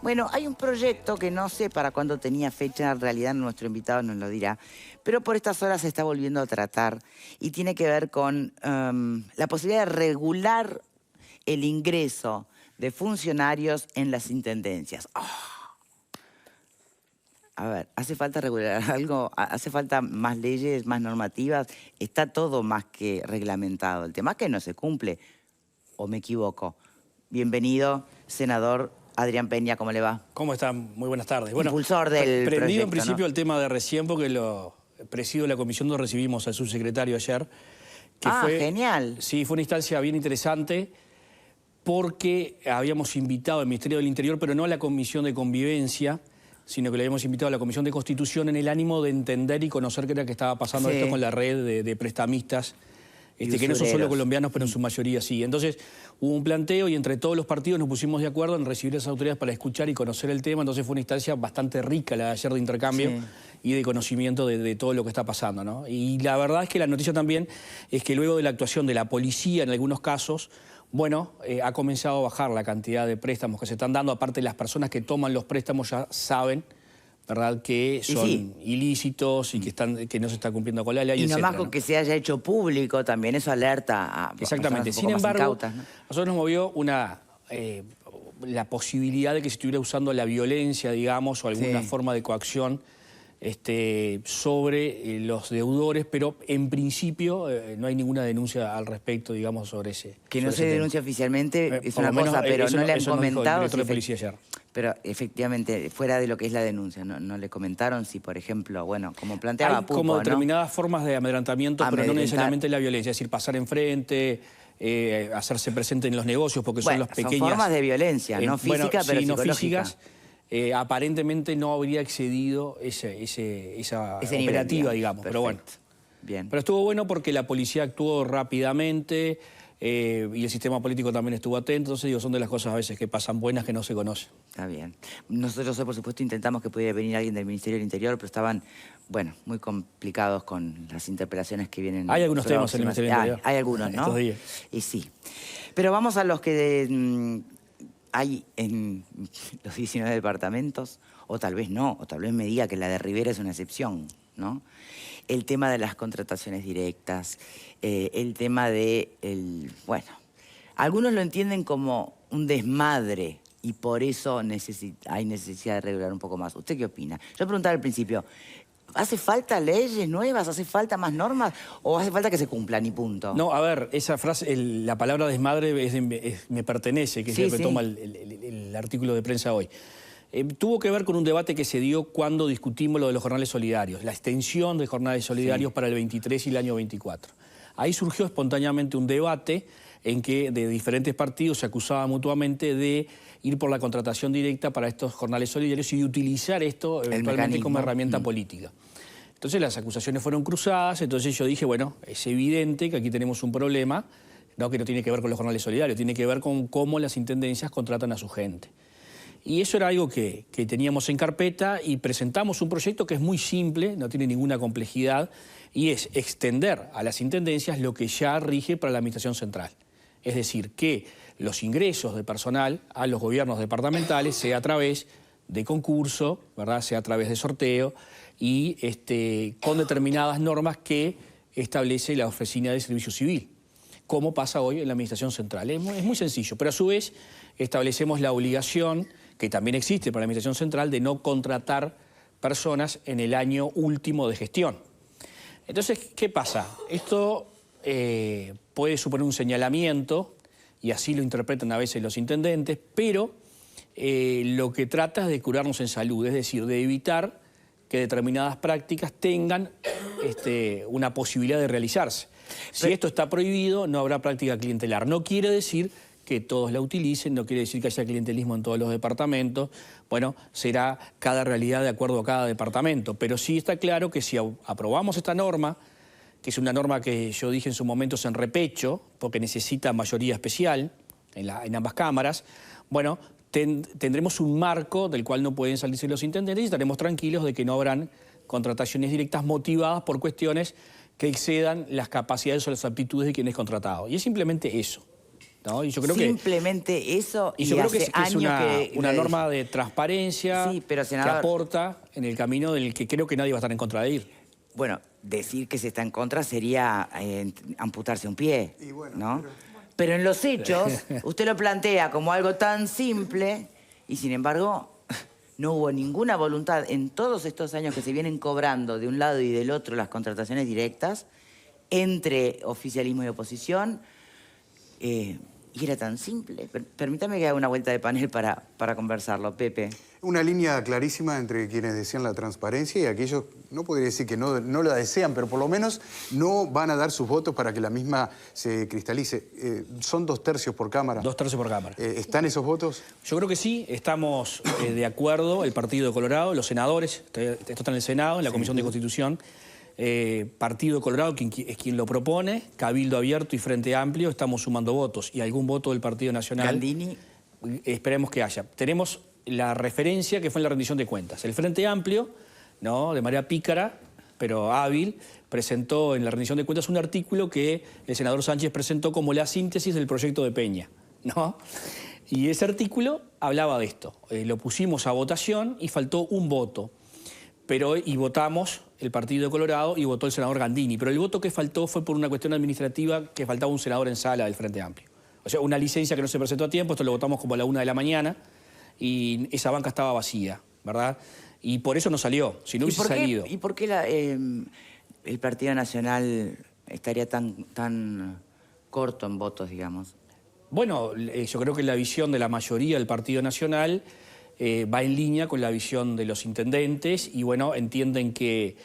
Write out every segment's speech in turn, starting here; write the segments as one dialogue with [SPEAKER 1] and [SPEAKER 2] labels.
[SPEAKER 1] Bueno, hay un proyecto que no sé para cuándo tenía fecha, en realidad nuestro invitado nos lo dirá, pero por estas horas se está volviendo a tratar y tiene que ver con la posibilidad de regular el ingreso de funcionarios en las intendencias. ¡Oh! A ver, ¿hace falta regular algo? ¿Hace falta más leyes, más normativas? Está todo más que reglamentado. El tema es que no se cumple. ¿O me equivoco? Bienvenido, senador Adrián Peña, ¿cómo le va?
[SPEAKER 2] ¿Cómo están? Muy buenas tardes. Bueno,
[SPEAKER 1] impulsor del
[SPEAKER 2] prendido
[SPEAKER 1] proyecto,
[SPEAKER 2] en principio
[SPEAKER 1] ¿no?
[SPEAKER 2] el tema de recién, porque lo presido la comisión, lo recibimos al subsecretario ayer. Que fue,
[SPEAKER 1] genial.
[SPEAKER 2] Sí, fue una instancia bien interesante porque habíamos invitado al Ministerio del Interior, pero no a la Comisión de Convivencia, sino que le habíamos invitado a la Comisión de Constitución en el ánimo de entender y conocer qué era que estaba pasando esto con la red de prestamistas, que no son solo colombianos, pero en su mayoría sí. Entonces hubo un planteo y entre todos los partidos nos pusimos de acuerdo en recibir a esas autoridades para escuchar y conocer el tema. Entonces fue una instancia bastante rica la de ayer de intercambio y de conocimiento de todo lo que está pasando, ¿no? Y la verdad es que la noticia también es que luego de la actuación de la policía en algunos casos, bueno, ha comenzado a bajar la cantidad de préstamos que se están dando. Aparte, las personas que toman los préstamos ya saben, ¿verdad?, que son ilícitos y que no se está cumpliendo con la ley,
[SPEAKER 1] y
[SPEAKER 2] etcétera,
[SPEAKER 1] nomás con que se haya hecho público también, eso alerta a
[SPEAKER 2] exactamente.
[SPEAKER 1] personas un
[SPEAKER 2] Sin
[SPEAKER 1] poco más
[SPEAKER 2] embargo,
[SPEAKER 1] incautas, ¿no?
[SPEAKER 2] a nosotros nos movió la posibilidad de que se estuviera usando la violencia, digamos, o alguna forma de coacción sobre los deudores, pero en principio no hay ninguna denuncia al respecto, digamos, sobre ese
[SPEAKER 1] Que no se denuncia oficialmente es
[SPEAKER 2] por
[SPEAKER 1] una
[SPEAKER 2] lo menos
[SPEAKER 1] cosa, pero no le han
[SPEAKER 2] eso nos dijo el
[SPEAKER 1] comentado.
[SPEAKER 2] director de policía ayer.
[SPEAKER 1] Pero efectivamente, fuera de lo que es la denuncia, no le comentaron si, por ejemplo, bueno, como planteaba
[SPEAKER 2] Hay
[SPEAKER 1] Pupo,
[SPEAKER 2] como
[SPEAKER 1] ¿no?
[SPEAKER 2] determinadas formas de amedrentamiento, pero no necesariamente la violencia, es decir, pasar enfrente, hacerse presente en los negocios, porque son los pequeños.
[SPEAKER 1] Son formas de violencia, no física, pero
[SPEAKER 2] sí, no
[SPEAKER 1] psicológica.
[SPEAKER 2] físicas. Aparentemente no habría excedido esa operativa, digamos,
[SPEAKER 1] Perfecto.
[SPEAKER 2] pero bueno.
[SPEAKER 1] Bien.
[SPEAKER 2] Pero estuvo bueno porque la policía actuó rápidamente y el sistema político también estuvo atento. Entonces, digo, son de las cosas a veces que pasan buenas que no se conocen.
[SPEAKER 1] Está bien. Nosotros, por supuesto, intentamos que pudiera venir alguien del Ministerio del Interior, pero estaban, bueno, muy complicados con las interpelaciones que vienen.
[SPEAKER 2] Hay algunos temas en el Ministerio del Interior.
[SPEAKER 1] Hay algunos, ¿no?
[SPEAKER 2] Estos días.
[SPEAKER 1] Y sí. Pero vamos a los que hay en los 19 departamentos, o tal vez no, o tal vez me diga que la de Rivera es una excepción, ¿no? El tema de las contrataciones directas, el tema de, bueno, algunos lo entienden como un desmadre y por eso hay necesidad de regular un poco más. ¿Usted qué opina? Yo preguntaba al principio, ¿hace falta leyes nuevas? ¿Hace falta más normas? ¿O hace falta que se cumplan y punto?
[SPEAKER 2] No, a ver, esa frase, la palabra desmadre me pertenece, que es lo que toma el artículo de prensa hoy. Tuvo que ver con un debate que se dio cuando discutimos lo de los jornales solidarios, la extensión de jornales solidarios para el 23 y el año 24. Ahí surgió espontáneamente un debate en que de diferentes partidos se acusaba mutuamente de ir por la contratación directa para estos jornales solidarios y de utilizar esto eventualmente como herramienta política. Entonces las acusaciones fueron cruzadas, entonces yo dije, bueno, es evidente que aquí tenemos un problema, que no tiene que ver con los jornales solidarios, tiene que ver con cómo las intendencias contratan a su gente. Y eso era algo que teníamos en carpeta y presentamos un proyecto que es muy simple, no tiene ninguna complejidad, y es extender a las intendencias lo que ya rige para la Administración Central. Es decir, que los ingresos de personal a los gobiernos departamentales sea a través de concurso, ¿verdad?, sea a través de sorteo y con determinadas normas que establece la Oficina de Servicio Civil, como pasa hoy en la Administración Central. Es muy sencillo, pero a su vez establecemos la obligación, que también existe para la Administración Central, de no contratar personas en el año último de gestión. Entonces, ¿qué pasa? Esto puede suponer un señalamiento, y así lo interpretan a veces los intendentes, pero lo que trata es de curarnos en salud, es decir, de evitar que determinadas prácticas tengan una posibilidad de realizarse. Si esto está prohibido, no habrá práctica clientelar. No quiere decir que todos la utilicen, no quiere decir que haya clientelismo en todos los departamentos. Bueno, será cada realidad de acuerdo a cada departamento. Pero sí está claro que si aprobamos esta norma, que es una norma que yo dije en su momento es en repecho, porque necesita mayoría especial en ambas cámaras, bueno, tendremos un marco del cual no pueden salirse los intendentes y estaremos tranquilos de que no habrán contrataciones directas motivadas por cuestiones que excedan las capacidades o las aptitudes de quien es contratado. Y es simplemente eso. ¿no? Y yo creo
[SPEAKER 1] simplemente eso.
[SPEAKER 2] Y yo creo que es una norma de transparencia,
[SPEAKER 1] sí, pero, senador,
[SPEAKER 2] que aporta en el camino del que creo que nadie va a estar en contra de ir.
[SPEAKER 1] Bueno, decir que se está en contra sería amputarse un pie, y bueno, ¿no? Pero en los hechos, usted lo plantea como algo tan simple y, sin embargo, no hubo ninguna voluntad en todos estos años que se vienen cobrando de un lado y del otro las contrataciones directas entre oficialismo y oposición. Y era tan simple. Permítame que haga una vuelta de panel para conversarlo, Pepe.
[SPEAKER 3] Una línea clarísima entre quienes desean la transparencia y aquellos, no podría decir que no la desean, pero por lo menos no van a dar sus votos para que la misma se cristalice. Son 2 tercios por Cámara.
[SPEAKER 2] 2 tercios por Cámara.
[SPEAKER 3] ¿Están esos votos?
[SPEAKER 2] Yo creo que sí, estamos de acuerdo, el Partido de Colorado, los senadores, esto está en el Senado, en la Comisión de Constitución, Partido de Colorado es quien lo propone, Cabildo Abierto y Frente Amplio, estamos sumando votos y algún voto del Partido Nacional.
[SPEAKER 1] Gandini.
[SPEAKER 2] Esperemos que haya. Tenemos la referencia que fue en la rendición de cuentas. El Frente Amplio, ¿no?, de manera pícara, pero hábil, presentó en la rendición de cuentas un artículo que el senador Sánchez presentó como la síntesis del proyecto de Peña, ¿no? Y ese artículo hablaba de esto. Lo pusimos a votación y faltó un voto. Y votamos el Partido de Colorado y votó el senador Gandini. Pero el voto que faltó fue por una cuestión administrativa, que faltaba un senador en sala del Frente Amplio. O sea, una licencia que no se presentó a tiempo, esto lo votamos como a la 1 de la mañana, y esa banca estaba vacía, ¿verdad? Y por eso no salió, si no hubiese salido.
[SPEAKER 1] ¿Y por qué el Partido Nacional estaría tan corto en votos, digamos?
[SPEAKER 2] Bueno, yo creo que la visión de la mayoría del Partido Nacional va en línea con la visión de los intendentes y, bueno, entienden que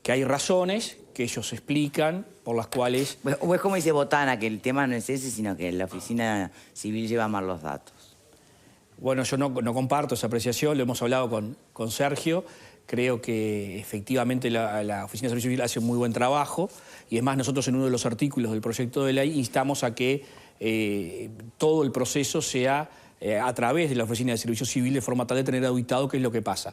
[SPEAKER 2] hay razones que ellos explican por las cuales...
[SPEAKER 1] O es como dice Botana, que el tema no es ese, sino que la oficina civil lleva mal los datos.
[SPEAKER 2] Bueno, yo no comparto esa apreciación, lo hemos hablado con Sergio. Creo que efectivamente la Oficina de Servicio Civil hace un muy buen trabajo y es más, nosotros en uno de los artículos del proyecto de ley instamos a que todo el proceso sea a través de la Oficina de Servicio Civil de forma tal de tener auditado qué es lo que pasa.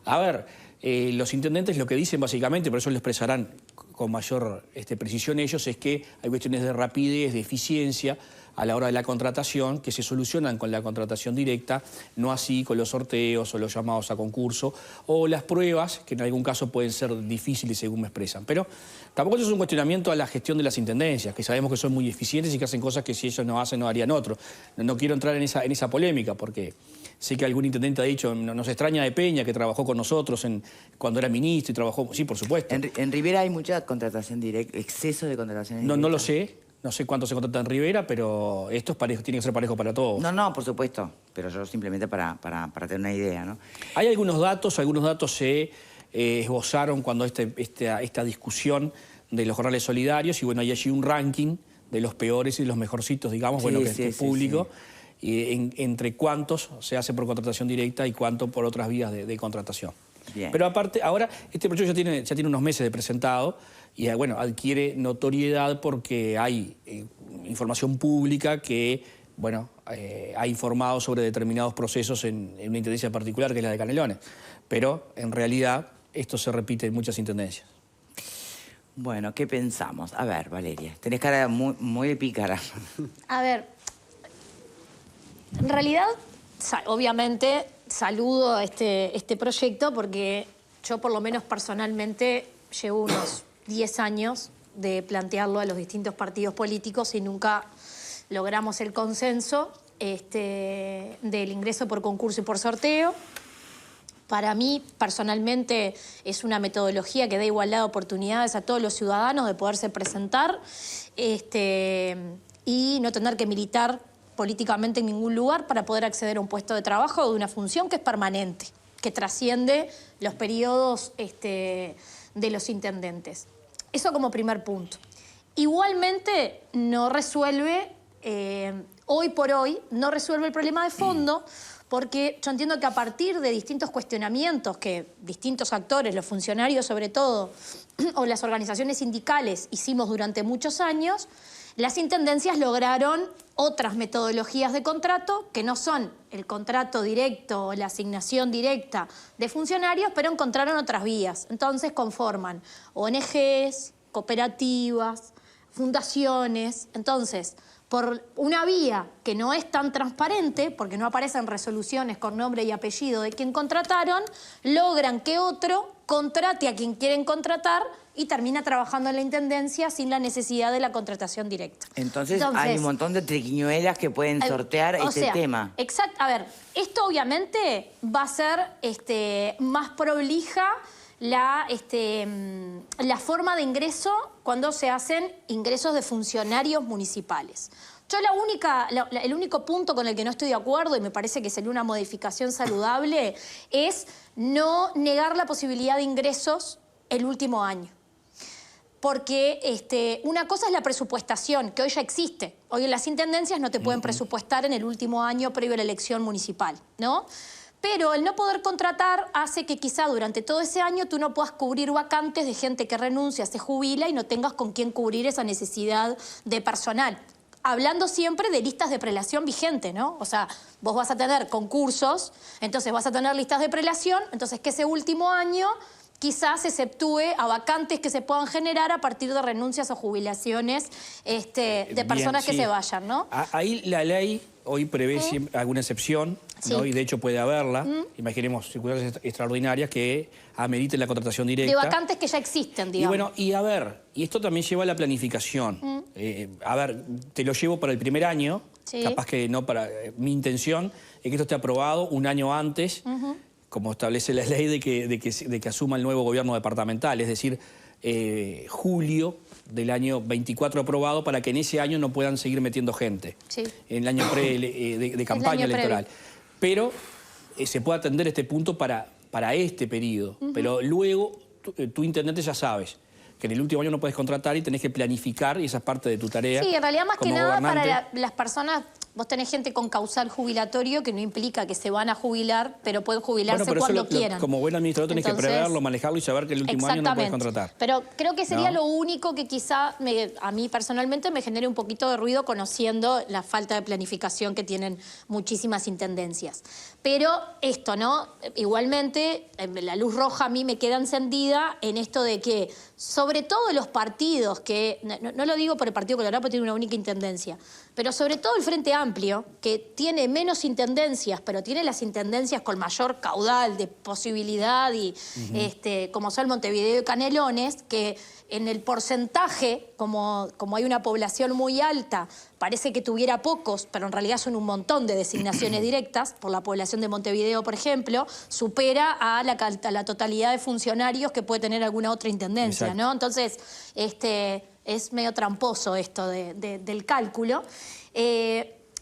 [SPEAKER 2] A ver, los intendentes lo que dicen básicamente, por eso lo expresarán con mayor precisión ellos, es que hay cuestiones de rapidez, de eficiencia a la hora de la contratación que se solucionan con la contratación directa, no así con los sorteos o los llamados a concurso o las pruebas, que en algún caso pueden ser difíciles según me expresan. Pero tampoco eso es un cuestionamiento a la gestión de las intendencias, que sabemos que son muy eficientes y que hacen cosas que si ellos no hacen no harían otro. No quiero entrar en esa polémica porque sé que algún intendente ha dicho, nos extraña de Peña, que trabajó con nosotros cuando era ministro y trabajó... Sí, por supuesto.
[SPEAKER 1] En Rivera hay mucha contratación directa, exceso de contratación directa.
[SPEAKER 2] No lo sé. No sé cuánto se contrata en Rivera, pero esto es parejo, tiene que ser parejo para todos.
[SPEAKER 1] No, por supuesto, pero yo simplemente para tener una idea, ¿no?
[SPEAKER 2] Hay algunos datos se esbozaron cuando esta discusión de los jornales solidarios, y bueno, hay allí un ranking de los peores y los mejorcitos, digamos, bueno, que es público, y entre cuántos se hace por contratación directa y cuánto por otras vías de contratación. Bien. Pero aparte, ahora este proyecto ya tiene unos meses de presentado y bueno, adquiere notoriedad porque hay información pública que, bueno, ha informado sobre determinados procesos en una intendencia particular, que es la de Canelones. Pero, en realidad, esto se repite en muchas intendencias.
[SPEAKER 1] Bueno, ¿qué pensamos? A ver, Valeria, tenés cara muy pícara.
[SPEAKER 4] A ver, en realidad, obviamente, saludo este proyecto porque yo, por lo menos personalmente, llevo unos 10 años de plantearlo a los distintos partidos políticos y nunca logramos el consenso del ingreso por concurso y por sorteo. Para mí, personalmente, es una metodología que da igualdad de oportunidades a todos los ciudadanos de poderse presentar y no tener que militar políticamente en ningún lugar para poder acceder a un puesto de trabajo o de una función que es permanente, que trasciende los periodos de los intendentes. Eso como primer punto. Igualmente no resuelve, hoy por hoy, no resuelve el problema de fondo, porque yo entiendo que a partir de distintos cuestionamientos que distintos actores, los funcionarios sobre todo, o las organizaciones sindicales hicimos durante muchos años, las intendencias lograron otras metodologías de contrato que no son el contrato directo o la asignación directa de funcionarios, pero encontraron otras vías. Entonces conforman ONGs, cooperativas, fundaciones. Entonces, por una vía que no es tan transparente, porque no aparecen resoluciones con nombre y apellido de quien contrataron, logran que otro contrate a quien quieren contratar y termina trabajando en la intendencia sin la necesidad de la contratación directa.
[SPEAKER 1] Entonces hay un montón de triquiñuelas que pueden sortear este tema.
[SPEAKER 4] Exacto. A ver, esto obviamente va a ser más prolija la forma de ingreso cuando se hacen ingresos de funcionarios municipales. Yo el único punto con el que no estoy de acuerdo, y me parece que sería una modificación saludable, es no negar la posibilidad de ingresos el último año. Porque una cosa es la presupuestación, que hoy ya existe. Hoy en las intendencias no te pueden presupuestar en el último año previo a la elección municipal, ¿no? Pero el no poder contratar hace que quizá durante todo ese año tú no puedas cubrir vacantes de gente que renuncia, se jubila y no tengas con quién cubrir esa necesidad de personal. Hablando siempre de listas de prelación vigente, ¿no? O sea, vos vas a tener concursos, entonces vas a tener listas de prelación, entonces que ese último año quizás se exceptúe a vacantes que se puedan generar a partir de renuncias o jubilaciones de personas que se vayan, ¿no?
[SPEAKER 2] Ahí la ley hoy prevé alguna excepción, ¿no? Y de hecho puede haberla. Imaginemos circunstancias extraordinarias que ameriten la contratación directa.
[SPEAKER 4] De vacantes que ya existen, digamos.
[SPEAKER 2] Y bueno, y esto también lleva a la planificación. A ver, te lo llevo para el primer año, capaz que no para... mi intención es que esto esté aprobado un año antes, como establece la ley de que asuma el nuevo gobierno departamental, es decir, julio del año 24 aprobado, para que en ese año no puedan seguir metiendo gente, en el año de campaña electoral. Pero se puede atender este punto para este periodo, pero luego tu intendente ya sabes que en el último año no puedes contratar y tenés que planificar, y esa es parte de tu tarea.
[SPEAKER 4] Sí, en realidad más que nada
[SPEAKER 2] gobernante.
[SPEAKER 4] para las personas, vos tenés gente con causal jubilatorio que no implica que se van a jubilar, pero pueden jubilarse cuando quieran.
[SPEAKER 2] Como buen administrador tenés que preverlo, manejarlo y saber que el último año no puedes contratar.
[SPEAKER 4] Pero creo que sería lo único que quizá a mí personalmente me genere un poquito de ruido conociendo la falta de planificación que tienen muchísimas intendencias. Pero esto, ¿no? Igualmente, la luz roja a mí me queda encendida en esto de que, sobre todo los partidos, que no lo digo por el Partido Colorado porque tiene una única intendencia, pero sobre todo el Frente Amplio, que tiene menos intendencias, pero tiene las intendencias con mayor caudal de posibilidad, y como son Montevideo y Canelones, que en el porcentaje, como hay una población muy alta, parece que tuviera pocos, pero en realidad son un montón de designaciones directas, por la población de Montevideo, por ejemplo, supera a la totalidad de funcionarios que puede tener alguna otra intendencia, ¿no? Entonces, es medio tramposo esto del cálculo.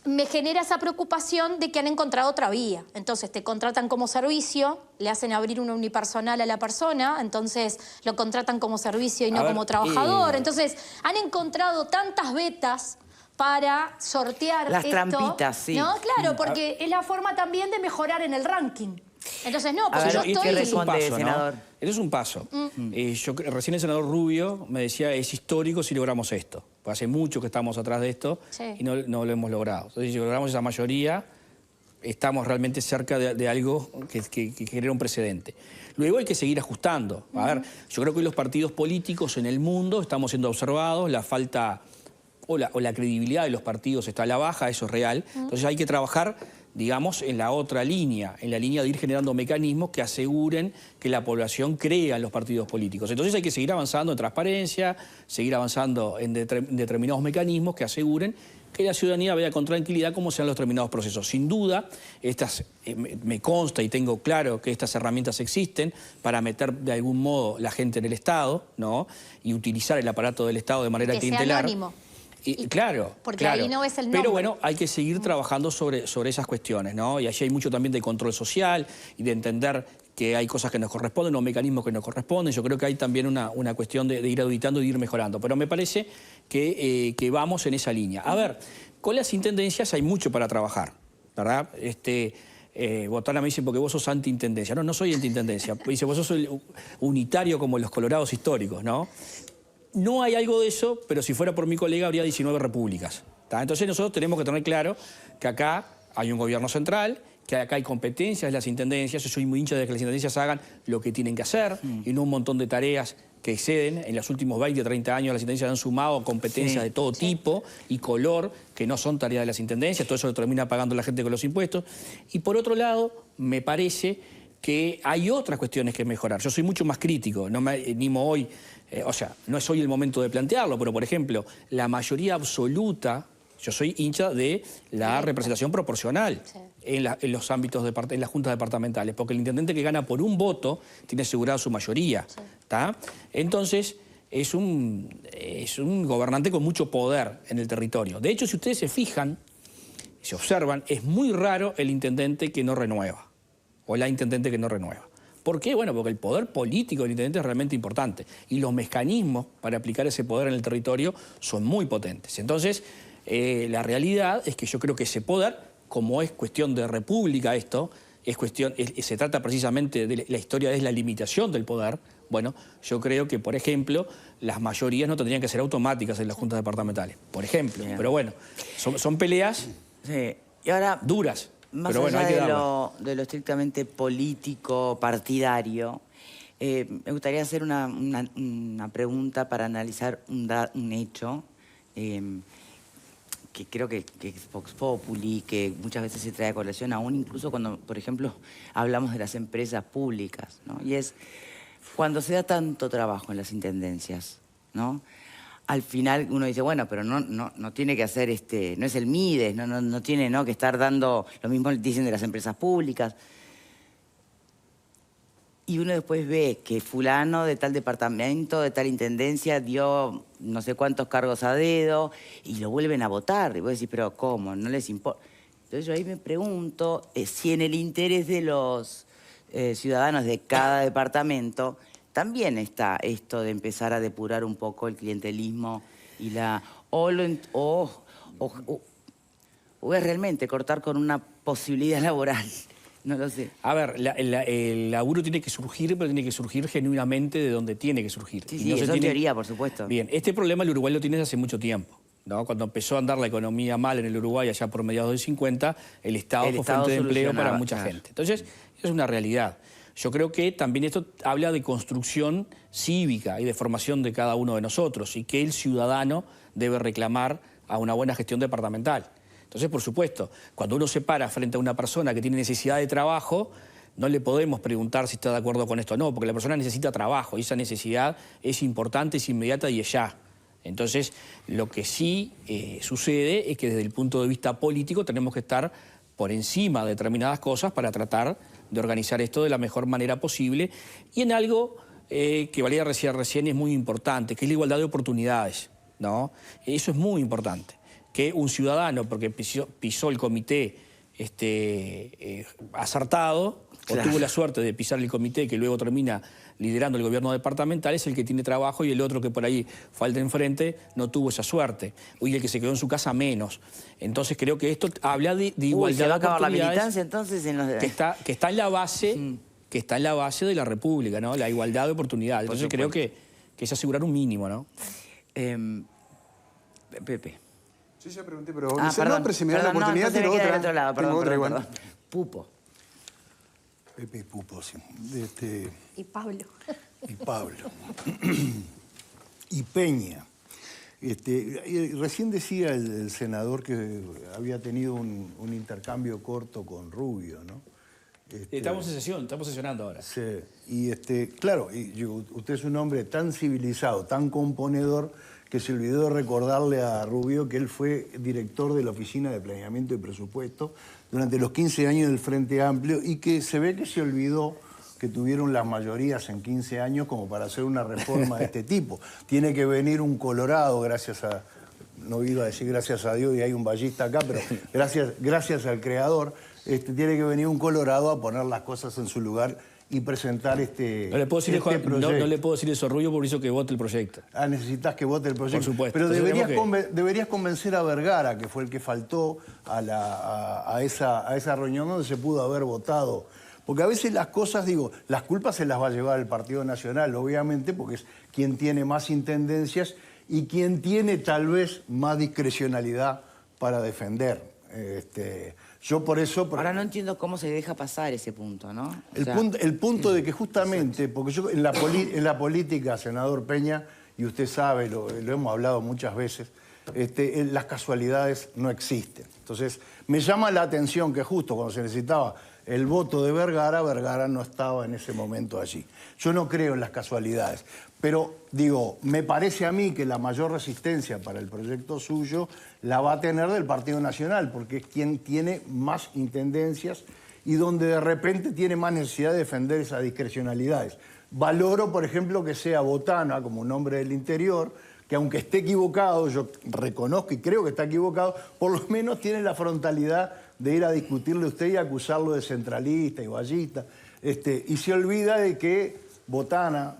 [SPEAKER 4] Me genera esa preocupación de que han encontrado otra vía. Entonces te contratan como servicio, le hacen abrir un unipersonal a la persona, entonces lo contratan como servicio y no como trabajador. Entonces han encontrado tantas vetas para sortear
[SPEAKER 1] las trampitas, sí.
[SPEAKER 4] ¿no? Claro, porque es la forma también de mejorar en el ranking. Entonces, no, porque yo estoy...
[SPEAKER 1] ¿Qué responde, senador?
[SPEAKER 2] Eso es un paso. Recién el senador Rubio me decía, es histórico si logramos esto. Pues hace mucho que estamos atrás de esto y no lo hemos logrado. Entonces, si logramos esa mayoría, estamos realmente cerca de algo que genera un precedente. Luego hay que seguir ajustando. A ver, yo creo que hoy los partidos políticos en el mundo estamos siendo observados, la falta o la credibilidad de los partidos está a la baja, eso es real. Entonces hay que trabajar, digamos, en la otra línea, en la línea de ir generando mecanismos que aseguren que la población crea en los partidos políticos. Entonces hay que seguir avanzando en transparencia, seguir avanzando en determinados mecanismos que aseguren que la ciudadanía vea con tranquilidad cómo sean los determinados procesos. Sin duda, me consta y tengo claro que estas herramientas existen para meter de algún modo la gente en el Estado, ¿no? Y utilizar el aparato del Estado de manera clientelar.
[SPEAKER 4] Que sea anónimo.
[SPEAKER 2] Claro,
[SPEAKER 4] porque ahí no ves el nombre.
[SPEAKER 2] Pero bueno, hay que seguir trabajando sobre esas cuestiones, ¿no? Y allí hay mucho también de control social y de entender que hay cosas que nos corresponden o mecanismos que nos corresponden. Yo creo que hay también una cuestión de ir auditando y de ir mejorando. Pero me parece que vamos en esa línea. A ver, con las intendencias hay mucho para trabajar, ¿verdad? Botana me dice, porque vos sos anti-intendencia. No, no soy anti-intendencia. Dice, vos sos unitario como los colorados históricos, ¿no? No hay algo de eso, pero si fuera por mi colega habría 19 repúblicas. ¿Tá? Entonces nosotros tenemos que tener claro que acá hay un gobierno central que acá hay competencias de las intendencias. Yo soy muy hincha de que las intendencias hagan lo que tienen que hacer y no un montón de tareas que exceden. En los últimos 20 o 30 años las intendencias han sumado competencias de todo tipo y color que no son tareas de las intendencias. Todo eso lo termina pagando la gente con los impuestos. Y por otro lado, me parece que hay otras cuestiones que mejorar. Yo soy mucho más crítico, no me animo hoy, o sea, no es hoy el momento de plantearlo, pero por ejemplo, la mayoría absoluta, yo soy hincha de la representación proporcional en los ámbitos, en las juntas departamentales, porque el intendente que gana por un voto tiene asegurada su mayoría, ¿tá? Entonces, es un gobernante con mucho poder en el territorio. De hecho, si ustedes se fijan, se observan, es muy raro el intendente que no renueva, o la intendente que no renueva. ¿Por qué? Bueno, porque el poder político del intendente es realmente importante y los mecanismos para aplicar ese poder en el territorio son muy potentes. Entonces, la realidad es que yo creo que ese poder, como es cuestión de república esto, se trata precisamente de la historia, es la limitación del poder. Bueno, yo creo que, por ejemplo, las mayorías no tendrían que ser automáticas en las juntas departamentales, por ejemplo. Bien. Pero bueno, son peleas
[SPEAKER 1] y ahora,
[SPEAKER 2] duras.
[SPEAKER 1] Más
[SPEAKER 2] pero bueno,
[SPEAKER 1] allá de lo estrictamente político, partidario, me gustaría hacer una pregunta para analizar un hecho que creo que es Vox Populi, que muchas veces se trae a colación, aún incluso cuando, por ejemplo, hablamos de las empresas públicas, ¿no? Y es cuando se da tanto trabajo en las intendencias, ¿no? Al final uno dice, bueno, pero no tiene que hacer, no es el Mides, no tiene que estar dando, lo mismo dicen de las empresas públicas. Y uno después ve que fulano de tal departamento, de tal intendencia, dio no sé cuántos cargos a dedo y lo vuelven a votar. Y vos decís, pero ¿cómo? No les importa. Entonces yo ahí me pregunto si en el interés de los ciudadanos de cada departamento también está esto de empezar a depurar un poco el clientelismo y o es realmente cortar con una posibilidad laboral. No lo sé.
[SPEAKER 2] A ver, el laburo tiene que surgir, pero tiene que surgir genuinamente de donde tiene que surgir.
[SPEAKER 1] Sí, eso en teoría, por supuesto.
[SPEAKER 2] Bien, este problema el Uruguay lo tiene desde hace mucho tiempo, ¿no? Cuando empezó a andar la economía mal en el Uruguay, allá por mediados del 50, el Estado fue fuente de empleo para mucha gente. Entonces, es una realidad. Yo creo que también esto habla de construcción cívica y de formación de cada uno de nosotros y que el ciudadano debe reclamar a una buena gestión departamental. Entonces, por supuesto, cuando uno se para frente a una persona que tiene necesidad de trabajo, no le podemos preguntar si está de acuerdo con esto o no, porque la persona necesita trabajo y esa necesidad es importante, es inmediata y es ya. Entonces, lo que sí sucede es que desde el punto de vista político tenemos que estar por encima de determinadas cosas para tratar de organizar esto de la mejor manera posible y en algo que Valeria decía recién es muy importante, que es la igualdad de oportunidades, ¿no? Eso es muy importante. Que un ciudadano, porque pisó el comité acertado, claro, o tuvo la suerte de pisar el comité que luego termina liderando el gobierno departamental, es el que tiene trabajo y el otro que por ahí falta enfrente no tuvo esa suerte. Y el que se quedó en su casa menos. Entonces creo que esto habla de igualdad
[SPEAKER 1] ¿se va a
[SPEAKER 2] de
[SPEAKER 1] acabar la
[SPEAKER 2] oportunidades
[SPEAKER 1] militancia entonces?
[SPEAKER 2] Que está en la base, que está en la base de la República, ¿no? La igualdad de oportunidades. Entonces creo que es asegurar un mínimo, ¿no?
[SPEAKER 1] Pepe.
[SPEAKER 3] Yo ya pregunté, pero pero si me da la oportunidad, tengo otra.
[SPEAKER 1] Otro lado, perdón. Pupo.
[SPEAKER 5] Pepe Pupo, sí.
[SPEAKER 4] Y Pablo.
[SPEAKER 5] Y Pablo. Y Peña. Recién decía el senador que había tenido un intercambio corto con Rubio, ¿no?
[SPEAKER 2] Estamos sesionando ahora.
[SPEAKER 5] Sí, y claro, usted es un hombre tan civilizado, tan componedor, que se olvidó de recordarle a Rubio que él fue director de la Oficina de Planeamiento y Presupuesto durante los 15 años del Frente Amplio y que se ve que se olvidó que tuvieron las mayorías en 15 años como para hacer una reforma de este tipo. Tiene que venir un colorado, no iba a decir gracias a Dios y hay un ballista acá, pero gracias al creador, tiene que venir un colorado a poner las cosas en su lugar y presentar
[SPEAKER 2] no le puedo decir
[SPEAKER 5] proyecto.
[SPEAKER 2] No le puedo decir eso a Rubio por eso que vote el proyecto.
[SPEAKER 5] Necesitas que vote el proyecto.
[SPEAKER 2] Por supuesto.
[SPEAKER 5] Pero deberías convencer a Vergara, que fue el que faltó a esa reunión donde se pudo haber votado. Porque a veces las cosas, las culpas se las va a llevar el Partido Nacional, obviamente, porque es quien tiene más intendencias y quien tiene tal vez más discrecionalidad para defender Yo por eso...
[SPEAKER 1] Ahora no entiendo cómo se deja pasar ese punto, ¿no?
[SPEAKER 5] El punto de que justamente, porque yo en la política, senador Peña, y usted sabe, lo hemos hablado muchas veces, las casualidades no existen. Entonces, me llama la atención que justo cuando se necesitaba el voto de Vergara, Vergara no estaba en ese momento allí. Yo no creo en las casualidades, pero digo, me parece a mí que la mayor resistencia para el proyecto suyo la va a tener del Partido Nacional, porque es quien tiene más intendencias y donde de repente tiene más necesidad de defender esas discrecionalidades. Valoro, por ejemplo, que sea Botana, como un hombre del interior, que aunque esté equivocado, yo reconozco y creo que está equivocado, por lo menos tiene la frontalidad de ir a discutirle a usted y acusarlo de centralista y vallista. Y se olvida de que Botana,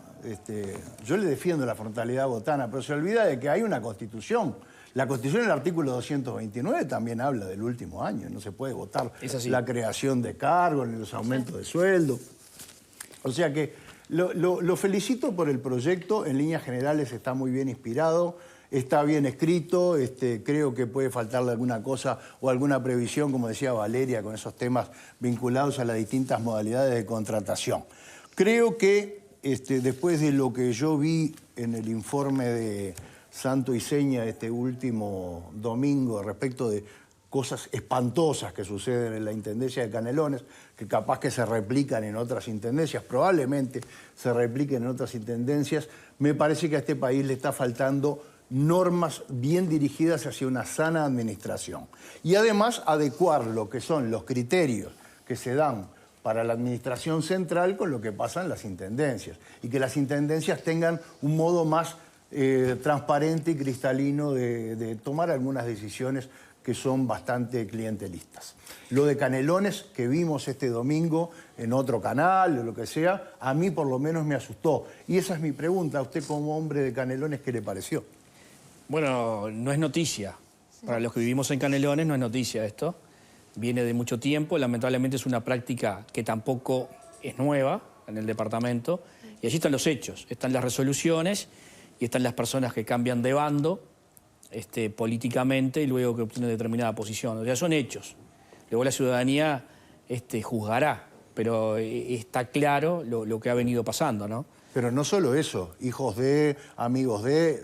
[SPEAKER 5] yo le defiendo la frontalidad a Botana, pero se olvida de que hay una Constitución. La Constitución, en el artículo 229, también habla del último año. No se puede votar la creación de cargos ni los aumentos de sueldo. O sea que lo felicito por el proyecto. En líneas generales está muy bien inspirado, está bien escrito. Creo que puede faltarle alguna cosa o alguna previsión, como decía Valeria, con esos temas vinculados a las distintas modalidades de contratación. Creo que después de lo que yo vi en el informe de Santo y Seña este último domingo respecto de cosas espantosas que suceden en la Intendencia de Canelones, que capaz que se replican en otras intendencias, probablemente se repliquen en otras intendencias, me parece que a este país le está faltando normas bien dirigidas hacia una sana administración. Y además adecuar lo que son los criterios que se dan para la administración central con lo que pasa en las intendencias. Y que las intendencias tengan un modo más transparente y cristalino de tomar algunas decisiones que son bastante clientelistas. Lo de Canelones que vimos este domingo en otro canal o lo que sea, a mí por lo menos me asustó. Y esa es mi pregunta, a usted como hombre de Canelones, ¿qué le pareció?
[SPEAKER 2] Bueno, no es noticia. Para los que vivimos en Canelones no es noticia esto. Viene de mucho tiempo, lamentablemente es una práctica que tampoco es nueva en el departamento. Y allí están los hechos, están las resoluciones y están las personas que cambian de bando políticamente y luego que obtienen determinada posición. O sea, son hechos. Luego la ciudadanía juzgará, pero está claro lo que ha venido pasando, ¿no?
[SPEAKER 5] Pero no solo eso, hijos de, amigos de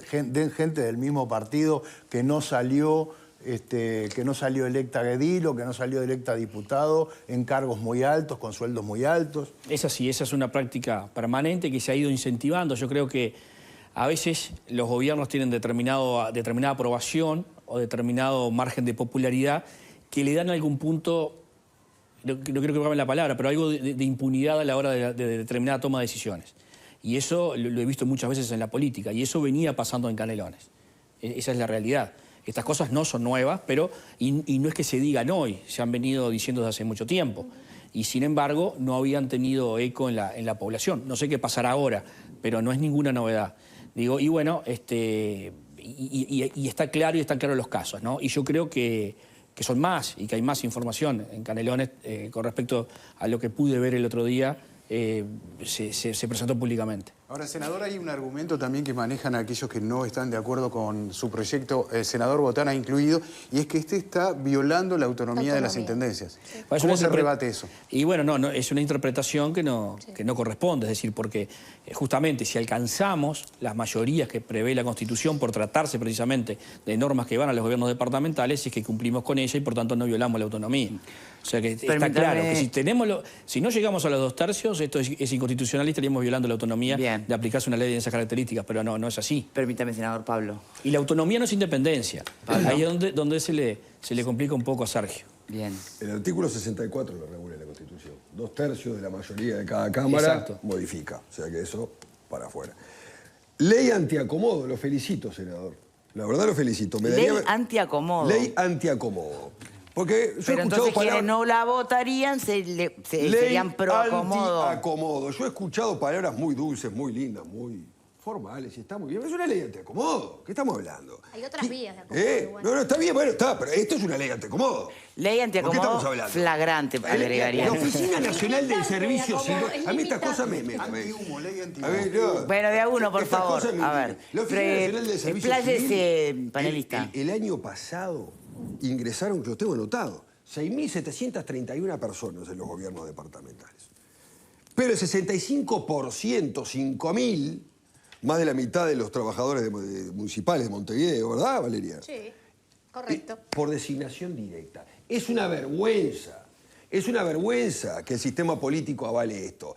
[SPEAKER 5] gente del mismo partido que no salió electa edil o que no salió electa diputado en cargos muy altos, con sueldos muy altos.
[SPEAKER 2] Es así, esa es una práctica permanente que se ha ido incentivando. Yo creo que a veces los gobiernos tienen determinada aprobación o determinado margen de popularidad que le dan algún punto, no creo que cambie la palabra, pero algo de impunidad a la hora de determinada toma de decisiones. Y eso lo he visto muchas veces en la política, y eso venía pasando en Canelones. Esa es la realidad. Estas cosas no son nuevas, pero y no es que se digan hoy, se han venido diciendo desde hace mucho tiempo. Y sin embargo, no habían tenido eco en la población. No sé qué pasará ahora, pero no es ninguna novedad. Digo, y bueno, y está claro y están claros los casos, ¿no? Y yo creo que son más y que hay más información en Canelones con respecto a lo que pude ver el otro día, se presentó públicamente.
[SPEAKER 3] Ahora, senador, hay un argumento también que manejan aquellos que no están de acuerdo con su proyecto, el senador Botana incluido, y es que está violando la autonomía de las intendencias. Sí. ¿Cómo se rebate eso?
[SPEAKER 2] Y bueno, no, es una interpretación que no corresponde, es decir, porque justamente si alcanzamos las mayorías que prevé la Constitución por tratarse precisamente de normas que van a los gobiernos departamentales, es que cumplimos con ella y por tanto no violamos la autonomía. O sea que está claro que si no llegamos a los 2 tercios, esto es inconstitucional y estaríamos violando la autonomía. Bien. De aplicarse una ley de esas características, pero no es así.
[SPEAKER 1] Permítame, senador Pablo.
[SPEAKER 2] Y la autonomía no es independencia. ¿Pablo? Ahí es donde se le complica un poco a Sergio.
[SPEAKER 1] Bien.
[SPEAKER 6] El artículo 64 lo regula la Constitución. 2 tercios de la mayoría de cada Cámara modifica. O sea que eso para afuera. Ley antiacomodo, lo felicito, senador. La verdad lo felicito.
[SPEAKER 1] Ley antiacomodo.
[SPEAKER 6] Ley antiacomodo. Porque yo
[SPEAKER 1] pero entonces quienes no la votarían serían pro acomodo.
[SPEAKER 6] Antiacomodo. Yo he escuchado palabras muy dulces, muy lindas, muy formales, y está muy bien. Es una ley antiacomodo. ¿Qué estamos hablando?
[SPEAKER 4] Hay otras vías de acomodo.
[SPEAKER 6] No, está bien, bueno, está, pero esto es una ley antiacomodo.
[SPEAKER 1] Ley antiacomodo flagrante, agregaría.
[SPEAKER 6] La Oficina Nacional del Servicio Civil. A mí estas cosas me...
[SPEAKER 3] Antihumo, ley antihumo.
[SPEAKER 1] Bueno, de a uno, por favor. A ver.
[SPEAKER 6] La Oficina Nacional del Servicio Civil,
[SPEAKER 1] panelista.
[SPEAKER 6] El año pasado ingresaron, que lo tengo anotado, 6.731 personas en los gobiernos departamentales. Pero el 65%, 5.000, más de la mitad de los trabajadores municipales de Montevideo, ¿verdad, Valeria?
[SPEAKER 4] Sí, correcto.
[SPEAKER 6] Por designación directa. Es una vergüenza que el sistema político avale esto.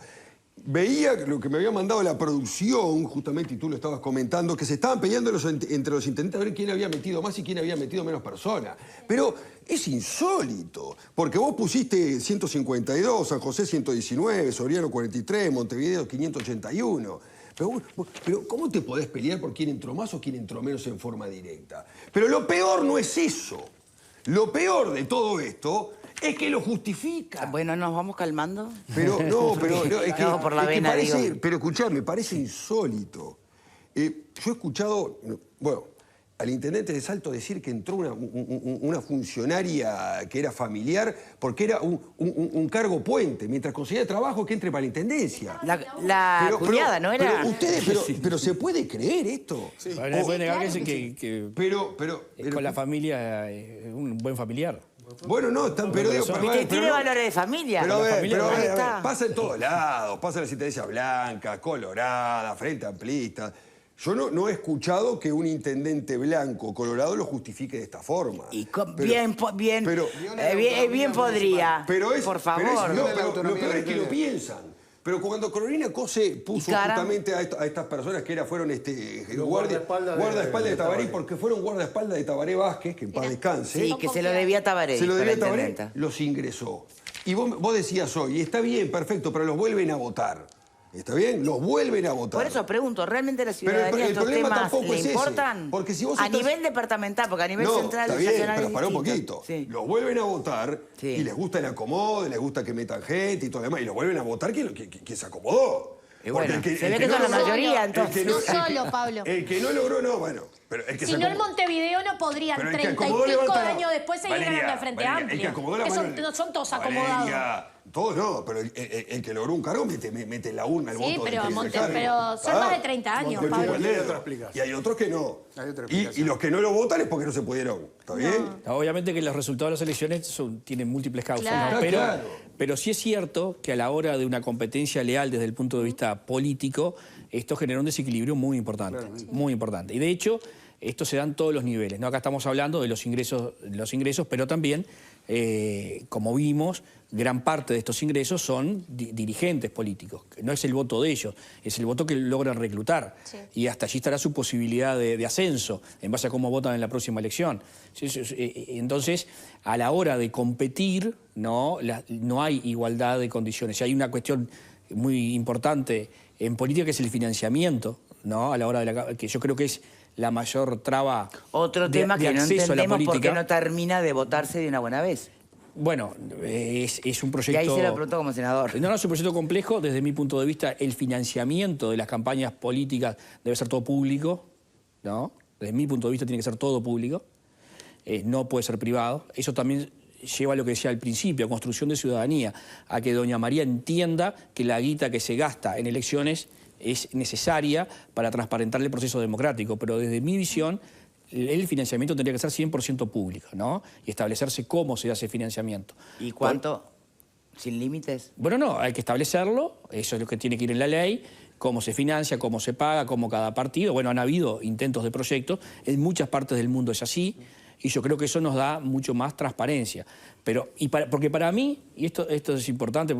[SPEAKER 6] Veía lo que me había mandado la producción, justamente, y tú lo estabas comentando, que se estaban peleando entre los intendentes a ver quién había metido más y quién había metido menos personas. Pero es insólito, porque vos pusiste 152, San José 119, Soriano 43, Montevideo 581. Pero ¿cómo te podés pelear por quién entró más o quién entró menos en forma directa? Pero lo peor no es eso. Lo peor de todo esto es que lo justifica.
[SPEAKER 1] Bueno, ¿nos vamos calmando?
[SPEAKER 6] Pero es que,
[SPEAKER 1] no, por la vena,
[SPEAKER 6] parece,
[SPEAKER 1] digo.
[SPEAKER 6] pero escuchame, parece insólito. Yo he escuchado, bueno, al intendente de Salto decir que entró una funcionaria que era familiar porque era un cargo puente, mientras conseguía trabajo que entre para la intendencia.
[SPEAKER 1] La cuñada, ¿no era?
[SPEAKER 6] Pero ¿se puede creer esto?
[SPEAKER 2] Sí. No puede negar que
[SPEAKER 6] Pero
[SPEAKER 2] con la familia, un buen familiar.
[SPEAKER 6] Bueno, no,
[SPEAKER 1] Tiene valores de familia.
[SPEAKER 6] Pero a ver,
[SPEAKER 1] está.
[SPEAKER 6] pasa en todos lados, pasa en las intendencias blancas, coloradas, frente amplistas. Yo no he escuchado que un intendente blanco colorado lo justifique de esta forma.
[SPEAKER 1] Y bien podría. Por favor.
[SPEAKER 6] Lo peor es que lo piensan. Pero cuando Carolina Cose puso justamente a estas personas que fueron guardaespaldas de Tabaré, porque fueron guardaespaldas de Tabaré Vázquez, que en paz descanse.
[SPEAKER 1] Sí, que se lo debía a Tabaré.
[SPEAKER 6] Se lo debía a Tabaré, los ingresó. Y vos decías hoy, está bien, perfecto, pero los vuelven a votar. ¿Está bien? Los vuelven a votar.
[SPEAKER 1] Por eso pregunto, ¿realmente la ciudadanía estos temas le importan?
[SPEAKER 6] Porque si vos
[SPEAKER 1] a nivel departamental, porque a nivel central...
[SPEAKER 6] Está bien,
[SPEAKER 1] nacional
[SPEAKER 6] pero
[SPEAKER 1] es
[SPEAKER 6] pará un
[SPEAKER 1] distinto.
[SPEAKER 6] poquito.
[SPEAKER 1] Sí.
[SPEAKER 6] Los vuelven a votar
[SPEAKER 1] Sí.
[SPEAKER 6] y les gusta el acomodo, les gusta que metan gente y todo lo demás. Y los vuelven a votar que se acomodó.
[SPEAKER 1] Y bueno,
[SPEAKER 6] Porque
[SPEAKER 1] se ve que son la mayoría, entonces.
[SPEAKER 4] No solo, Pablo.
[SPEAKER 6] El que no logró, no, bueno. Pero el que
[SPEAKER 4] Si no, en Montevideo no podrían
[SPEAKER 6] pero el que
[SPEAKER 4] 30 y
[SPEAKER 6] acomodó
[SPEAKER 4] pico
[SPEAKER 6] levanta la-
[SPEAKER 4] años después seguir
[SPEAKER 6] Valeria,
[SPEAKER 4] ganando de Frente
[SPEAKER 6] Valeria,
[SPEAKER 4] Amplio.
[SPEAKER 6] el que acomodó la
[SPEAKER 4] Que
[SPEAKER 6] mano-
[SPEAKER 4] no son todos acomodados.
[SPEAKER 6] Valeria, todos no, pero el que logró un cargo mete la urna, el
[SPEAKER 4] Sí,
[SPEAKER 6] voto.
[SPEAKER 4] pero
[SPEAKER 6] del que se
[SPEAKER 4] pero
[SPEAKER 6] carga.
[SPEAKER 4] son más de 30 años,
[SPEAKER 6] Me chupa
[SPEAKER 4] Pablo.
[SPEAKER 6] el dedo.
[SPEAKER 5] otra explicación.
[SPEAKER 6] Y hay otros que no.
[SPEAKER 3] Hay otra
[SPEAKER 6] Y
[SPEAKER 3] explicación.
[SPEAKER 6] los que no lo votan es porque no se pudieron. ¿Está bien?
[SPEAKER 2] Obviamente que los resultados de las elecciones tienen múltiples causas,
[SPEAKER 4] Claro.
[SPEAKER 2] ¿no?
[SPEAKER 6] Claro.
[SPEAKER 2] Pero sí es cierto que a la hora de una competencia leal desde el punto de vista político, esto genera un desequilibrio muy importante, muy importante. Y de hecho, esto se da en todos los niveles, ¿no? Acá estamos hablando de los ingresos, pero también, como vimos, gran parte de estos ingresos son dirigentes políticos. No es el voto de ellos, es el voto que logran reclutar.
[SPEAKER 4] Sí.
[SPEAKER 2] Y hasta allí estará su posibilidad de ascenso, en base a cómo votan en la próxima elección. Entonces, a la hora de competir, no hay igualdad de condiciones. Y hay una cuestión muy importante en política que es el financiamiento, ¿no? A la hora que yo creo que es la mayor traba
[SPEAKER 1] Otro tema
[SPEAKER 2] de
[SPEAKER 1] que no
[SPEAKER 2] acceso a la
[SPEAKER 1] entendemos por qué
[SPEAKER 2] política.
[SPEAKER 1] no termina de votarse de una buena vez.
[SPEAKER 2] Bueno, es un
[SPEAKER 1] Y
[SPEAKER 2] proyecto...
[SPEAKER 1] ahí se lo pregunto como senador.
[SPEAKER 2] No, es un proyecto complejo. Desde mi punto de vista, el financiamiento de las campañas políticas debe ser todo público, ¿no? Desde mi punto de vista tiene que ser todo público, no puede ser privado. Eso también lleva a lo que decía al principio, a construcción de ciudadanía, a que doña María entienda que la guita que se gasta en elecciones es necesaria para transparentar el proceso democrático, pero desde mi visión el financiamiento tendría que ser 100% público, ¿no? Y establecerse cómo se hace financiamiento.
[SPEAKER 1] ¿Y cuánto? ¿Sin límites?
[SPEAKER 2] Bueno, no, hay que establecerlo, eso es lo que tiene que ir en la ley, cómo se financia, cómo se paga, cómo cada partido. Bueno, han habido intentos de proyectos, en muchas partes del mundo es así, y yo creo que eso nos da mucho más transparencia. Porque para mí, y esto es importante,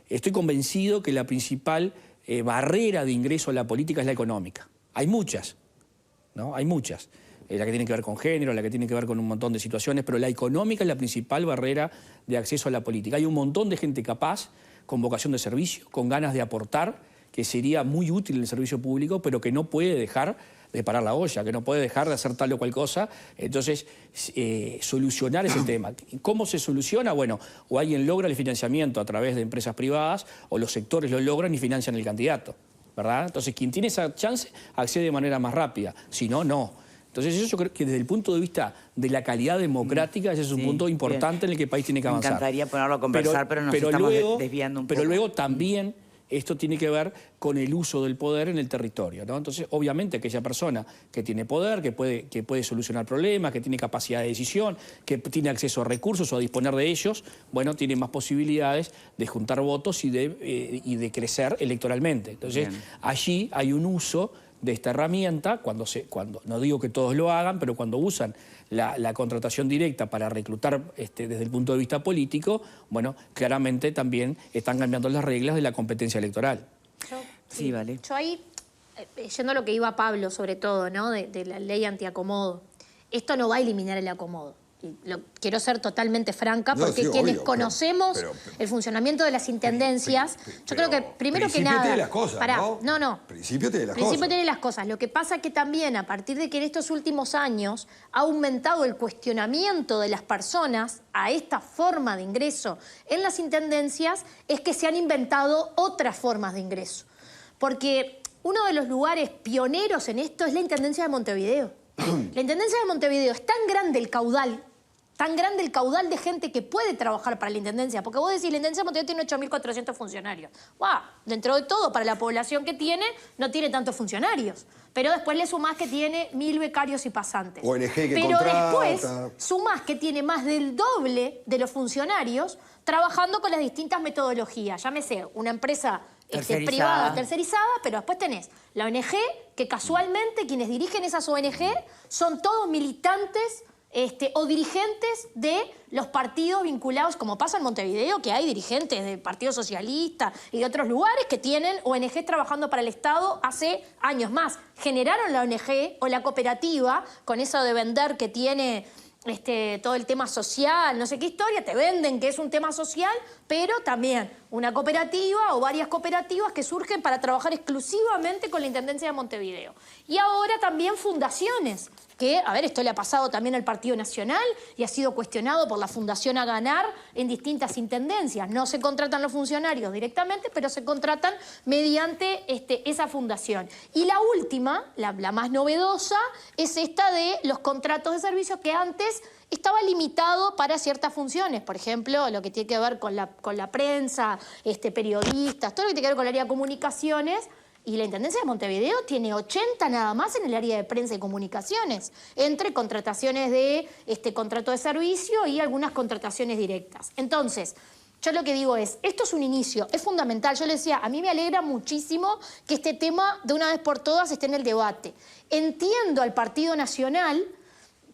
[SPEAKER 2] estoy convencido que la principal barrera de ingreso a la política es la económica. Hay muchas, ¿no? Hay muchas. La que tiene que ver con género, la que tiene que ver con un montón de situaciones, pero la económica es la principal barrera de acceso a la política. Hay un montón de gente capaz, con vocación de servicio, con ganas de aportar, que sería muy útil en el servicio público, pero que no puede dejar de parar la olla, que no puede dejar de hacer tal o cual cosa. Entonces, solucionar ese tema. ¿Cómo se soluciona? Bueno, o alguien logra el financiamiento a través de empresas privadas, o los sectores lo logran y financian el candidato, ¿verdad? Entonces, quien tiene esa chance accede de manera más rápida, si no, no. Entonces, eso yo creo que desde el punto de vista de la calidad democrática, ese es un punto importante en el que el país tiene que avanzar.
[SPEAKER 1] Me encantaría ponerlo a conversar, pero nos estamos desviando un poco.
[SPEAKER 2] Pero luego también esto tiene que ver con el uso del poder en el territorio, ¿no? Entonces, obviamente, aquella persona que tiene poder, que puede solucionar problemas, que tiene capacidad de decisión, que tiene acceso a recursos o a disponer de ellos, bueno, tiene más posibilidades de juntar votos y de crecer electoralmente. Entonces, allí hay un uso de esta herramienta, cuando no digo que todos lo hagan, pero cuando usan la contratación directa para reclutar desde el punto de vista político, bueno, claramente también están cambiando las reglas de la competencia electoral.
[SPEAKER 1] Sí, vale.
[SPEAKER 4] Yo ahí, yendo a lo que iba Pablo, sobre todo, ¿no? de la ley antiacomodo, esto no va a eliminar el acomodo. Quiero ser totalmente franca, porque quienes conocemos el funcionamiento de las intendencias, yo creo que primero que nada...
[SPEAKER 6] Tiene las cosas, ¿no? Principio tiene las cosas.
[SPEAKER 4] Principio tiene las cosas. Lo que pasa es que también, a partir de que en estos últimos años ha aumentado el cuestionamiento de las personas a esta forma de ingreso en las intendencias, es que se han inventado otras formas de ingreso. Porque uno de los lugares pioneros en esto es la Intendencia de Montevideo. La Intendencia de Montevideo es tan grande el caudal de gente que puede trabajar para la Intendencia, porque vos decís, la Intendencia de Montevideo tiene 8.400 funcionarios. ¡Wow! Dentro de todo, para la población que tiene, no tiene tantos funcionarios. Pero después le sumás que tiene 1000 becarios y pasantes.
[SPEAKER 6] ONG que
[SPEAKER 4] Pero
[SPEAKER 6] contrata.
[SPEAKER 4] después sumás que tiene más del doble de los funcionarios trabajando con las distintas metodologías. Llámese una empresa privada, tercerizada, pero después tenés la ONG, que casualmente quienes dirigen esas ONG son todos militantes o dirigentes de los partidos vinculados, como pasa en Montevideo, que hay dirigentes del Partido Socialista y de otros lugares que tienen ONGs trabajando para el Estado hace años más. Generaron la ONG o la cooperativa con eso de vender que tiene todo el tema social, no sé qué historia, te venden que es un tema social, pero también una cooperativa o varias cooperativas que surgen para trabajar exclusivamente con la Intendencia de Montevideo. Y ahora también fundaciones, que, a ver, esto le ha pasado también al Partido Nacional y ha sido cuestionado por la Fundación A Ganar en distintas intendencias. No se contratan los funcionarios directamente, pero se contratan mediante esa fundación. Y la última, la más novedosa, es esta de los contratos de servicios que antes estaba limitado para ciertas funciones. Por ejemplo, lo que tiene que ver con la prensa, periodistas, todo lo que tiene que ver con el área de comunicaciones. Y la Intendencia de Montevideo tiene 80 nada más en el área de prensa y comunicaciones, entre contrataciones de contrato de servicio y algunas contrataciones directas. Entonces, yo lo que digo es, esto es un inicio, es fundamental. Yo le decía, a mí me alegra muchísimo que este tema de una vez por todas esté en el debate. Entiendo al Partido Nacional,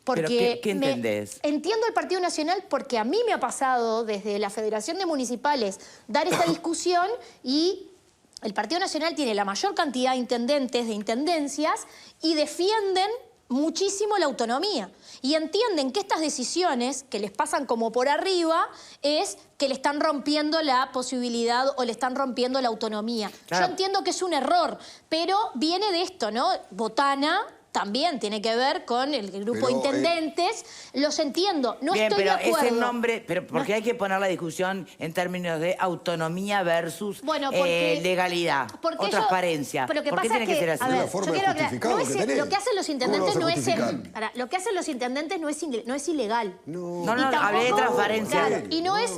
[SPEAKER 4] porque
[SPEAKER 1] ¿Qué entendés?
[SPEAKER 4] Entiendo al Partido Nacional porque a mí me ha pasado desde la Federación de Municipales dar esta discusión y el Partido Nacional tiene la mayor cantidad de intendentes, de intendencias, y defienden muchísimo la autonomía. Y entienden que estas decisiones que les pasan como por arriba es que le están rompiendo la posibilidad o le están rompiendo la autonomía. Claro. Yo entiendo que es un error, pero viene de esto, ¿no? Botana también tiene que ver con el grupo de intendentes. Los entiendo, no estoy de acuerdo.
[SPEAKER 1] Ese nombre, pero porque hay que poner la discusión en términos de autonomía versus legalidad o transparencia.
[SPEAKER 4] Pero
[SPEAKER 1] ¿Por qué tiene que ser así?
[SPEAKER 6] A ver,
[SPEAKER 4] lo que hacen los intendentes no es lo que hacen los intendentes no es ilegal.
[SPEAKER 1] No, hablé de transparencia.
[SPEAKER 4] Claro,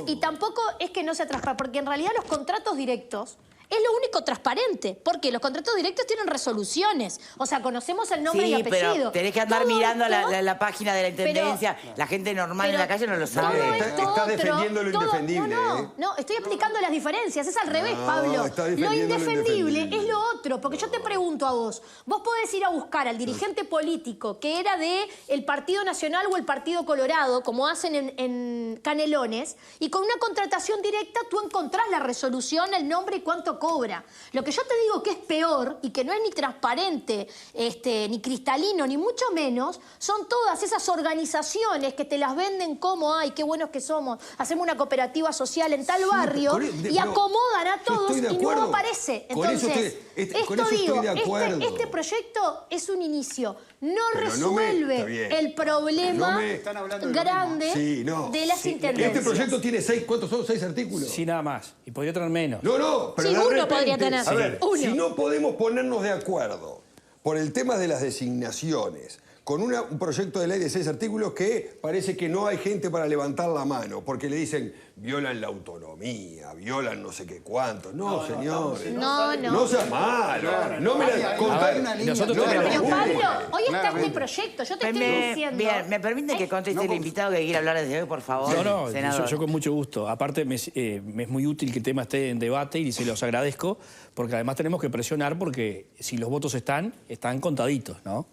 [SPEAKER 4] y tampoco es que no sea transparente, porque en realidad los contratos directos es lo único transparente, porque los contratos directos tienen resoluciones. O sea, conocemos el nombre y apellido.
[SPEAKER 1] Pero tenés que andar mirando la página de la Intendencia. La gente normal en la calle no lo sabe.
[SPEAKER 6] Está defendiendo lo indefendible.
[SPEAKER 4] No, estoy explicando las diferencias. Es al revés, Pablo. Lo indefendible es lo otro. Porque yo te pregunto a vos podés ir a buscar al dirigente político que era del Partido Nacional o el Partido Colorado, como hacen en Canelones, y con una contratación directa tú encontrás la resolución, el nombre y cuánto cobra. Lo que yo te digo que es peor y que no es ni transparente, ni cristalino, ni mucho menos, son todas esas organizaciones que te las venden como, ay, qué buenos que somos, hacemos una cooperativa social en tal barrio y acomodan a todos y no aparece. Entonces, este proyecto es un inicio. No resuelve el problema grande de las intendencias.
[SPEAKER 6] Este proyecto tiene 6, ¿cuántos son? 6 artículos.
[SPEAKER 2] Sí, nada más. Y podría tener menos.
[SPEAKER 6] No, pero
[SPEAKER 4] sí, uno podría tener.
[SPEAKER 6] A ver, si no podemos ponernos de acuerdo por el tema de las designaciones, con un proyecto de ley de 6 artículos que parece que no hay gente para levantar la mano, porque le dicen, violan la autonomía, violan no sé qué cuánto. No, señores. No seas malo. No me la contáis.
[SPEAKER 4] Pero Pablo, hoy está este proyecto, yo te estoy diciendo.
[SPEAKER 1] Bien, ¿me permite que conteste el invitado que quiere hablar desde hoy, por favor?
[SPEAKER 2] No,
[SPEAKER 1] senador?
[SPEAKER 2] yo con mucho gusto. Aparte, me es muy útil que el tema esté en debate y se los agradezco, porque además tenemos que presionar porque si los votos están contaditos, ¿no?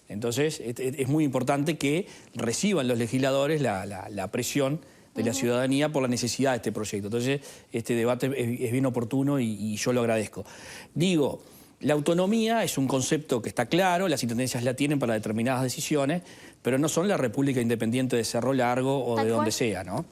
[SPEAKER 2] Entonces, es muy importante que reciban los legisladores la presión de la ciudadanía por la necesidad de este proyecto. Entonces, este debate es bien oportuno y yo lo agradezco. Digo, la autonomía es un concepto que está claro, las intendencias la tienen para determinadas decisiones, pero no son la República Independiente de Cerro Largo o de donde sea, ¿no?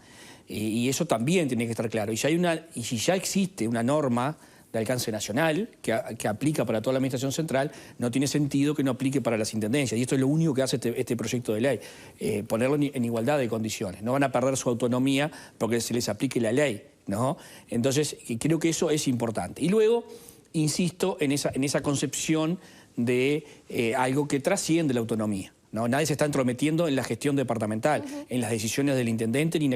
[SPEAKER 2] Y eso también tiene que estar claro. Y si ya existe una norma de alcance nacional que aplica para toda la administración central, no tiene sentido que no aplique para las intendencias. Y esto es lo único que hace este proyecto de ley, ponerlo en igualdad de condiciones. No van a perder su autonomía porque se les aplique la ley, ¿no? Entonces, creo que eso es importante. Y luego, insisto en esa concepción de algo que trasciende la autonomía, ¿no? Nadie se está entrometiendo en la gestión departamental, en las decisiones del intendente, ni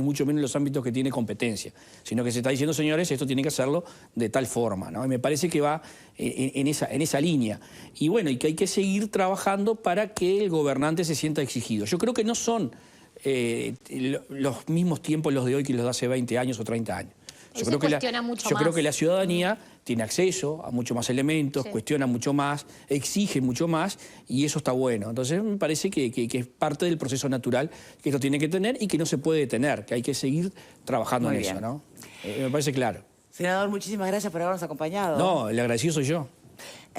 [SPEAKER 2] mucho menos en los ámbitos que tiene competencia, sino que se está diciendo, señores, esto tiene que hacerlo de tal forma, ¿no? Y me parece que va en esa línea. Y bueno, y que hay que seguir trabajando para que el gobernante se sienta exigido. Yo creo que no son los mismos tiempos los de hoy que los de hace 20 años o 30 años. Yo creo que la ciudadanía tiene acceso a muchos más elementos, cuestiona mucho más, exige mucho más y eso está bueno. Entonces me parece que es parte del proceso natural que esto tiene que tener y que no se puede detener, que hay que seguir trabajando en eso, ¿no? Me parece claro.
[SPEAKER 1] Senador, muchísimas gracias por habernos acompañado.
[SPEAKER 2] No, el agradecido soy yo.